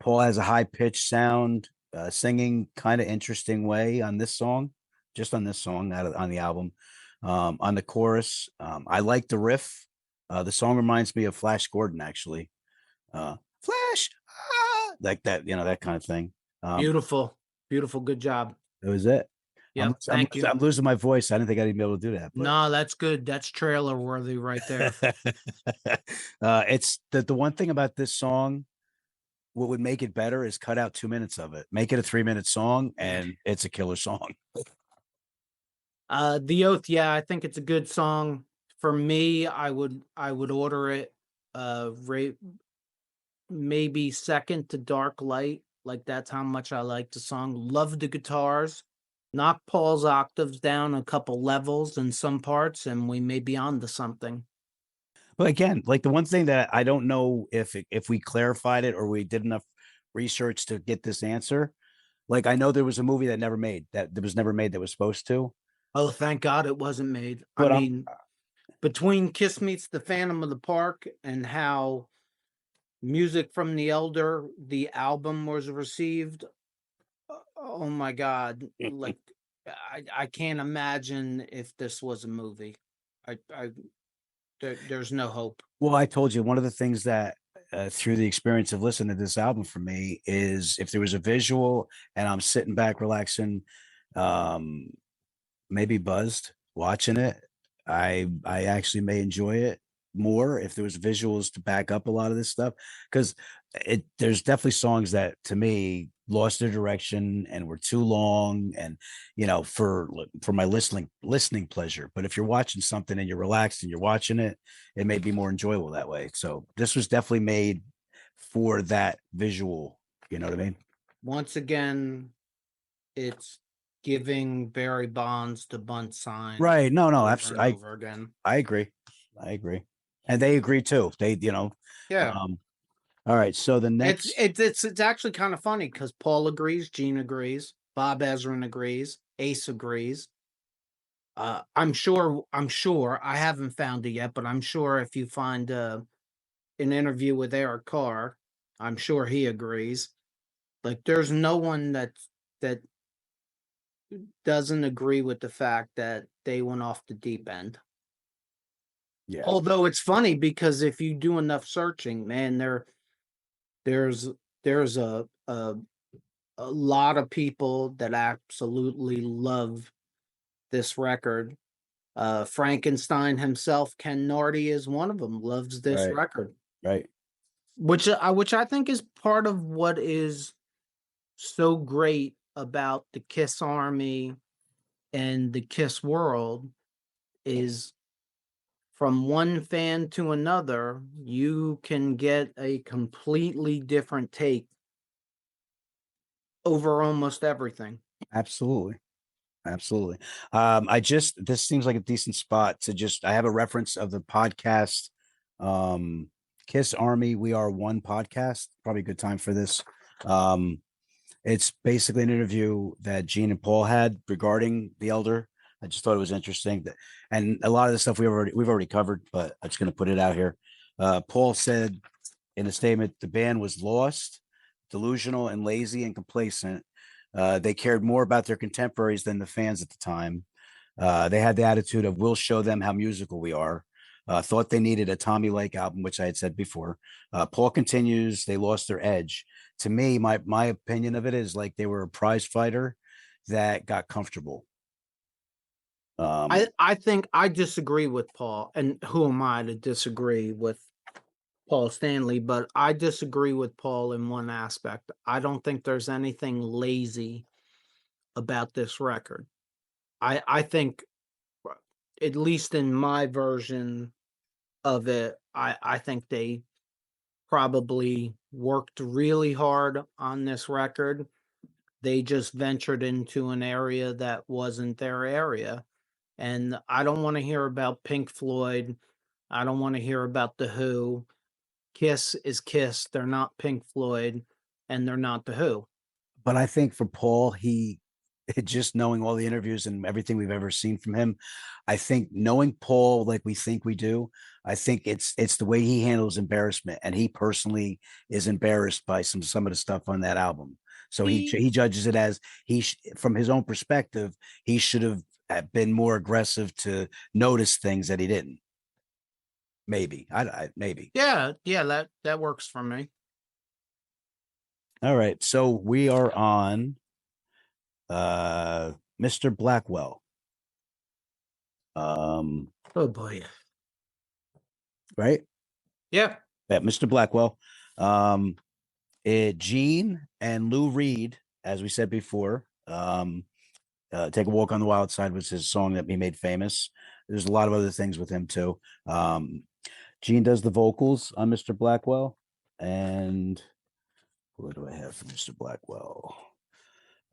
Paul has a high pitched sound, singing kind of interesting way on this song, just on this song on the album. On the chorus, I like the riff. The song reminds me of Flash Gordon, actually. Flash, like that, that kind of thing. Um, Beautiful, beautiful, good job. that was it. Yep, thank you. I'm losing my voice. I didn't think I'd even be able to do that, but No, that's good. That's trailer worthy right there. it's the one thing about this song. What would make it better is cut out 2 minutes of it, make it a 3 minute song, and it's a killer song. The Oath, yeah, I think it's a good song. For me, I would order it maybe second to Dark Light. Like that's how much I like the song. Love the guitars. Knock Paul's octaves down a couple levels in some parts, and we may be on to something. But again, like the one thing that I don't know if we clarified it or we did enough research to get this answer. Like I know there was a movie that was never made that was supposed to. Oh, thank God it wasn't made. I But mean, between Kiss Meets the Phantom of the Park and how Music from the Elder, the album was received. Oh my God. Like I can't imagine if this was a movie. I there's no hope. Well, I told you one of the things that through the experience of listening to this album for me is if there was a visual and I'm sitting back relaxing, um, maybe buzzed watching it, I actually may enjoy it more if there was visuals to back up a lot of this stuff because there's definitely songs that to me lost their direction and were too long and for my listening pleasure. But if you're watching something and you're relaxed and you're watching it, it may be more enjoyable that way. So this was definitely made for that visual, you know what I mean? Once again, it's giving Barry Bonds the bunt sign Right. No, over and absolutely. over again. I agree. And they agree too. Yeah. um, all right. So the It's next, it's actually kind of funny because Paul agrees, Gene agrees, Bob Ezrin agrees, Ace agrees. I'm sure I haven't found it yet, but I'm sure if you find an interview with Eric Carr, I'm sure he agrees. Like there's no one that doesn't agree with the fact that they went off the deep end. yeah, Although it's funny because if you do enough searching, man, there's there's a lot of people that absolutely love this record. Frankenstein himself, Ken Nardi, is one of them. Loves this right, record, right. which I think is part of what is so great about the Kiss Army and the Kiss world is from one fan to another, you can get a completely different take over almost everything. Absolutely. Absolutely. This seems like a decent spot to I have a reference of the podcast, Kiss Army We Are One podcast. Probably a good time for this. It's basically an interview that Gene and Paul had regarding the Elder. I just thought it was interesting and a lot of the stuff we've already covered, but I'm just going to put it out here. Paul said in a statement, the band was lost, delusional, and lazy and complacent. They cared more about their contemporaries than the fans at the time. They had the attitude of, we'll show them how musical we are. Thought they needed a Tommy Lake album, which I had said before. Paul continues, they lost their edge. To me, my opinion of it is like they were a prize fighter that got comfortable. I think I disagree with Paul, and who am I to disagree with Paul Stanley? But I disagree with Paul in one aspect. I don't think there's anything lazy about this record. I think, at least in my version of it, I think they probably worked really hard on this record. They just ventured into an area that wasn't their area. And I don't want to hear about Pink Floyd. I don't want to hear about The Who. Kiss is Kiss. They're not Pink Floyd and they're not The Who. But I think for Paul, just knowing all the interviews and everything we've ever seen from him, I think knowing Paul like we think we do, I think it's the way he handles embarrassment, and he personally is embarrassed by some of the stuff on that album. So he judges it as from his own perspective, he should have been more aggressive to notice things that he didn't. Maybe maybe. Yeah, that works for me. All right, so we are on Mr. Blackwell. Oh boy. Right? Yeah. Yeah, Mr. Blackwell. Gene and Lou Reed, as we said before, Take a Walk on the Wild Side was his song that he made famous. There's a lot of other things with him too. Gene does the vocals on Mr. Blackwell. And what do I have for Mr. Blackwell?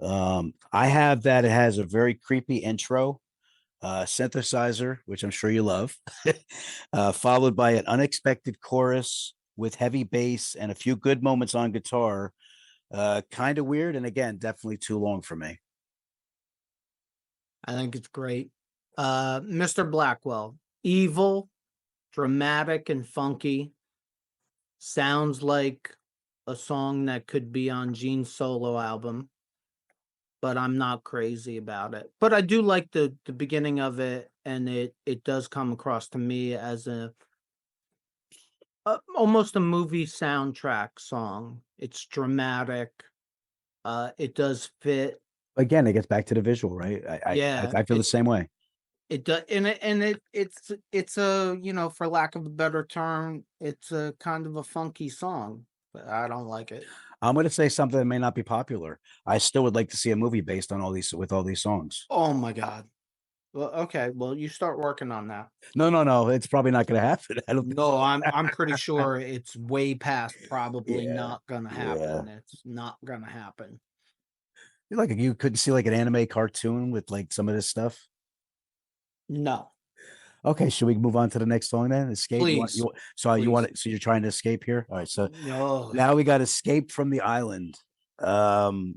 I have that it has a very creepy intro, synthesizer, which I'm sure you love, followed by an unexpected chorus with heavy bass and a few good moments on guitar. Kind of weird, and again, definitely too long for me. I think it's great. Mr. Blackwell, evil, dramatic, and funky. Sounds like a song that could be on Gene's solo album, but I'm not crazy about it. But I do like the beginning of it, and it does come across to me as almost a movie soundtrack song. It's dramatic. It does fit. Again, it gets back to the visual, right? I feel the same way. It does, and it's a, for lack of a better term, it's a kind of a funky song, but I don't like it. I'm going to say something that may not be popular. I still would like to see a movie based on all these songs. Oh my God. Well, okay. Well, you start working on that. No. It's probably not going to happen. I don't. No, I'm pretty sure it's way past probably not gonna happen. Yeah. It's not gonna happen. Like you couldn't see like an anime cartoon with like some of this stuff. No. Okay, should we move on to the next song then? Escape. Please. So you're trying to escape here. All right. So No. now we got Escape from the Island.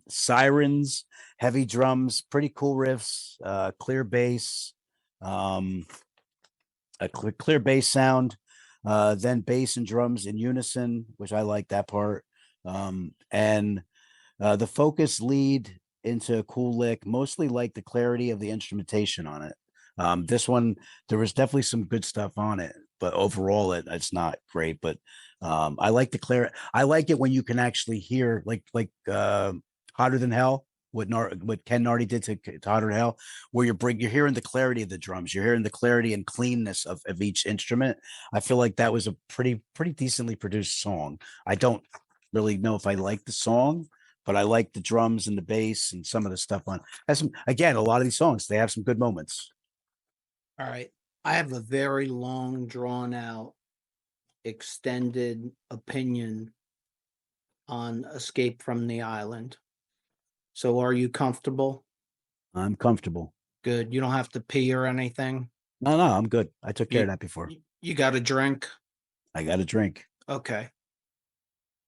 Sirens, heavy drums, pretty cool riffs, clear bass, a clear bass sound, then bass and drums in unison, which I like that part. And the focus lead into a cool lick, mostly like the clarity of the instrumentation on it. This one, there was definitely some good stuff on it, but overall it's not great. But I like I like it when you can actually hear like Hotter Than Hell, what Ken Nardi did to Hotter Than Hell, where you're hearing the clarity of the drums, you're hearing the clarity and cleanness of each instrument. I feel like that was a pretty decently produced song. I don't really know if I like the song, but I like the drums and the bass and some of the stuff on. Again, a lot of these songs, they have some good moments. All right. I have a very long, drawn out, extended opinion on Escape from the Island. So are you comfortable? I'm comfortable. Good. You don't have to pee or anything. No, I'm good. I took care of You that before. you got a drink? I got a drink. Okay.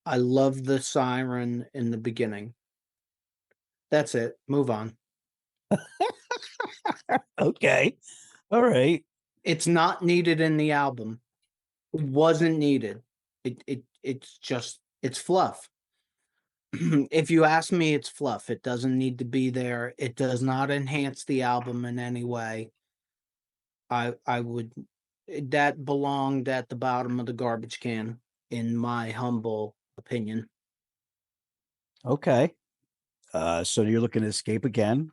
I love the siren in the beginning. That's it. Move on. Okay. All right. It's not needed in the album. It wasn't needed. It's fluff. If you ask me, it's fluff. It doesn't need to be there. It does not enhance the album in any way. I would that belonged at the bottom of the garbage can, in my humble opinion. Okay. So you're looking to escape again.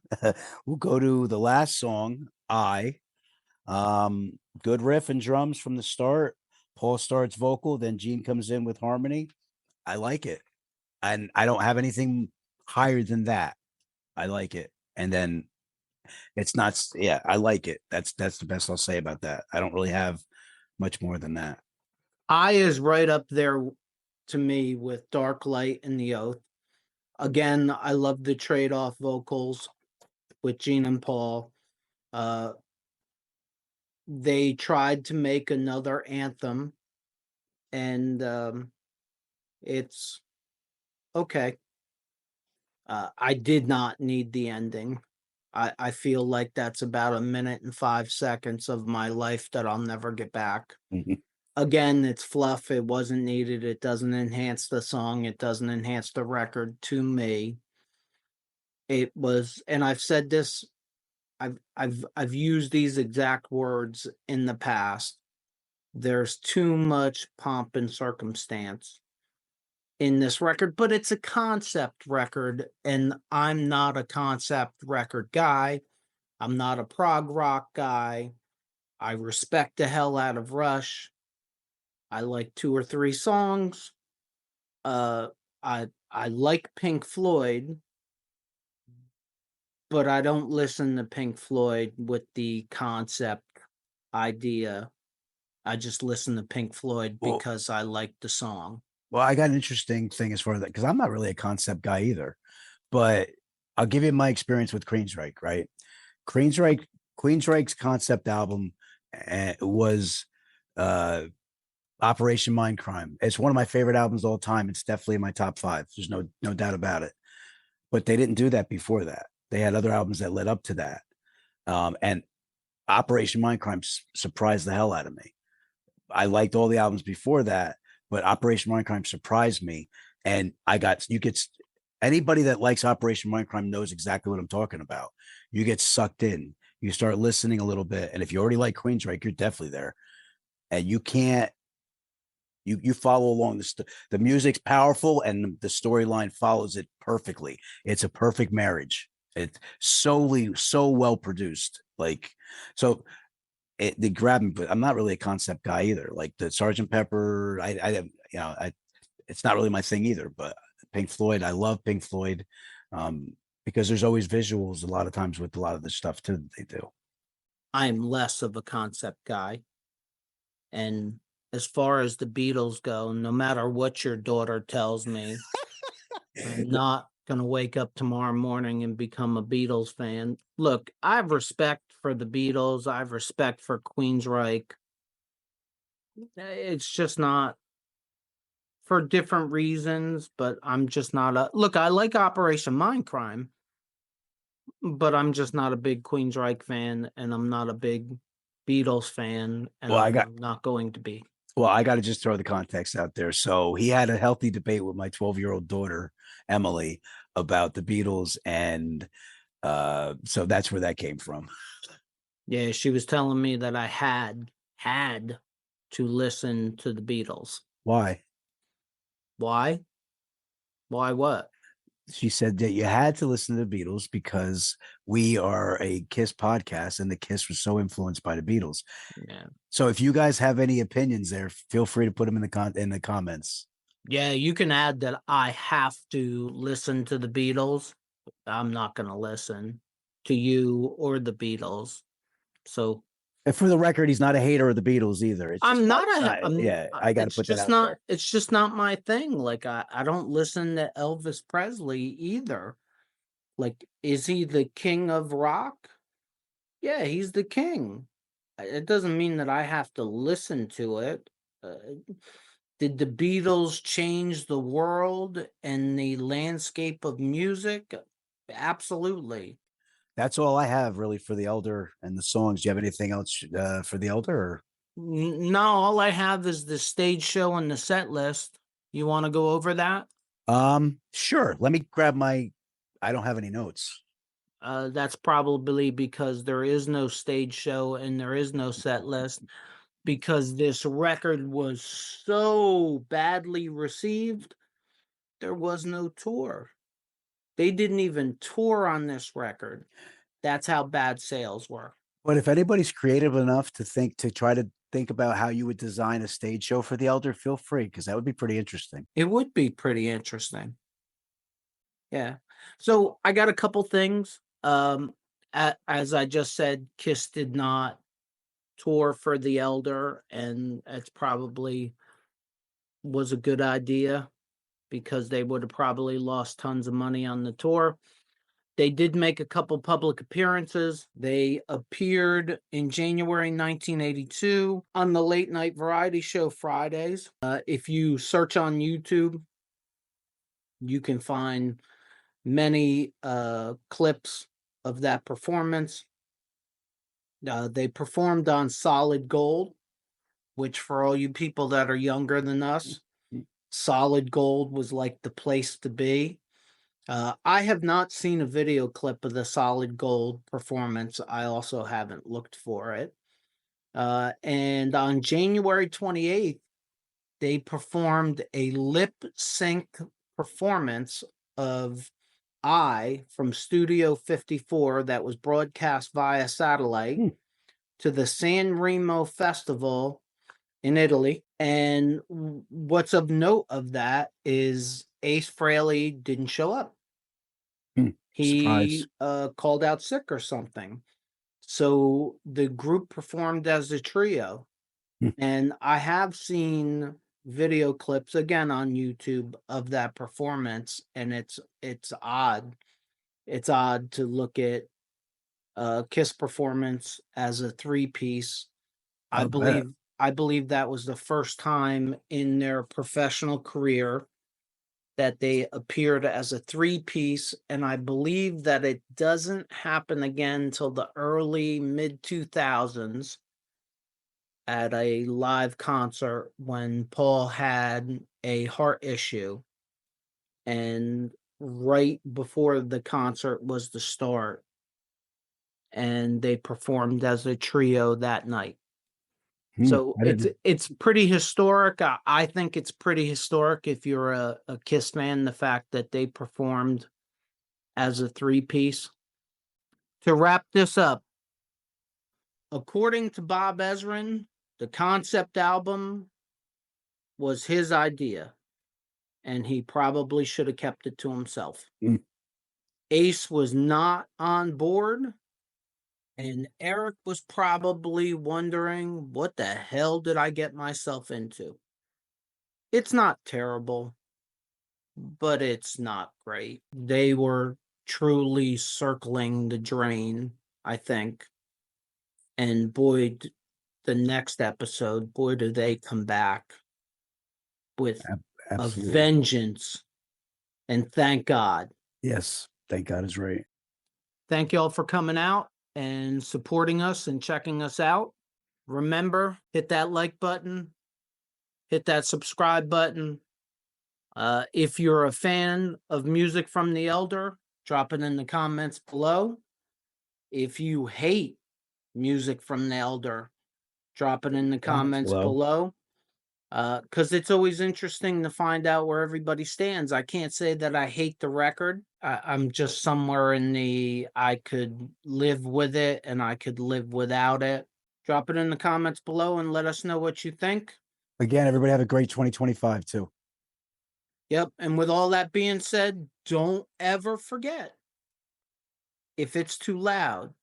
We'll go to the last song, I. Good riff and drums from the start. Paul starts vocal, then Gene comes in with harmony. I like it. And I don't have anything higher than that. I like it. And then it's not, yeah, I like it. That's the best I'll say about that. I don't really have much more than that. I is right up there to me with Dark Light and the Oath. Again, I love the trade-off vocals with Gene and Paul. They tried to make another anthem, and it's okay. I did not need the ending. I feel like that's about 1 minute and 5 seconds of my life that I'll never get back. Mhm. Again, it's fluff. It wasn't needed. It doesn't enhance the song. It doesn't enhance the record to me. It was, and I've said this, I've used these exact words in the past. There's too much pomp and circumstance in this record, but it's a concept record, and I'm not a concept record guy. I'm not a prog rock guy. I respect the hell out of Rush. I like 2 or 3 songs. Uh, I like Pink Floyd, but I don't listen to Pink Floyd with the concept idea. I just listen to Pink Floyd Well, because I like the song. well, I got an interesting thing as far as that because I'm not really a concept guy either. But I'll give you my experience with Queensryche, right? Queensryche, Queensryche's concept album was Operation Mindcrime. It's one of my favorite albums of all time. It's definitely in my top 5. There's no doubt about it. But they didn't do that before that. They had other albums that led up to that. And Operation Mindcrime surprised the hell out of me. I liked all the albums before that, but Operation Mindcrime surprised me. And anybody that likes Operation Mindcrime knows exactly what I'm talking about. You get sucked in, you start listening a little bit. And if you already like Queensryche, you're definitely there. And you can't, you follow along the music's powerful and the storyline follows it perfectly. It's a perfect marriage. It's so well produced. Like, so they grab me, but I'm not really a concept guy either. Like the Sergeant Pepper, it's not really my thing either. But Pink Floyd, I love Pink Floyd because there's always visuals a lot of times with a lot of the stuff too that they do. I'm less of a concept guy. And as far as the Beatles go, no matter what your daughter tells me, I'm not going to wake up tomorrow morning and become a Beatles fan. Look, I have respect for the Beatles. I have respect for Queensryche. It's just not for different reasons, but I'm just not a look. I like Operation Mindcrime, but I'm just not a big Queensryche fan, and I'm not a big Beatles fan, and Well, I'm not going to be. Well, I got to just throw the context out there. So he had a healthy debate with my 12-year-old daughter, Emily, about the Beatles. And so that's where that came from. Yeah, she was telling me that I had to listen to the Beatles. Why? Why? Why what? She said that you had to listen to the Beatles because we are a KISS podcast and the KISS was so influenced by the Beatles. Yeah. So if you guys have any opinions there, feel free to put them in the comments. Yeah, you can add that I have to listen to the Beatles. I'm not going to listen to you or the Beatles. So And for the record, he's not a hater of the Beatles either. It's just I'm not a yeah, I got to put that out there. it's just not my thing. Like I don't listen to Elvis Presley either. Like, is he the king of rock? Yeah, he's the king. It doesn't mean that I have to listen to it. Uh, did the Beatles change the world and the landscape of music? Absolutely. That's all I have really for the Elder and the songs. Do you have anything else for the Elder? Or? No, all I have is the stage show and the set list. You want to go over that? Sure. Let me grab my. I don't have any notes. That's probably because there is no stage show and there is no set list, because this record was so badly received. There was no tour. They didn't even tour on this record. That's how bad sales were. But if anybody's creative enough to try to think about how you would design a stage show for the Elder, feel free, because that would be pretty interesting. It would be pretty interesting. Yeah. So I got a couple things. As I just said, KISS did not tour for the Elder, and it's probably was a good idea because they would have probably lost tons of money on the tour. They did make a couple public appearances. They appeared in January 1982 on the late night variety show Fridays. If you search on YouTube, you can find many clips of that performance. They performed on Solid Gold, which for all you people that are younger than us, Solid Gold was like the place to be. I have not seen a video clip of the Solid Gold performance. I also haven't looked for it. And on January 28th, they performed a lip sync performance of I from Studio 54 that was broadcast via satellite to the San Remo Festival in Italy. And what's of note of that is Ace Frehley didn't show up. He called out sick or something. So the group performed as a trio. And I have seen video clips again on YouTube of that performance, and it's odd. It's odd to look at KISS performance as a three-piece. I believe that was the first time in their professional career that they appeared as a three-piece, and I believe that it doesn't happen again till the early mid-2000s at a live concert when Paul had a heart issue, and right before the concert was to start, and they performed as a trio that night. So it's pretty historic. I think it's pretty historic if you're a KISS fan, the fact that they performed as a three-piece. To wrap this up, according to Bob Ezrin, the concept album was his idea, and he probably should have kept it to himself. Ace was not on board, and Eric was probably wondering, what the hell did I get myself into? It's not terrible, but it's not great. They were truly circling the drain, I think. And boy, the next episode, boy, do they come back with a vengeance. And thank God. Yes, thank God is right. Thank y'all for coming out and supporting us and checking us out. Remember, hit that like button, hit that subscribe button. If you're a fan of music from the Elder, drop it in the comments below. If you hate music from the Elder, drop it in the comments below. Because it's always interesting to find out where everybody stands. I can't say that I hate the record. I'm just somewhere in the I could live with it and I could live without it. Drop it in the comments below and let us know what you think. Again, everybody have a great 2025 too. Yep. And with all that being said, don't ever forget, if it's too loud,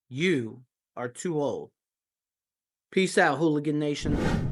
you are too old. Peace out, Hooligan Nation.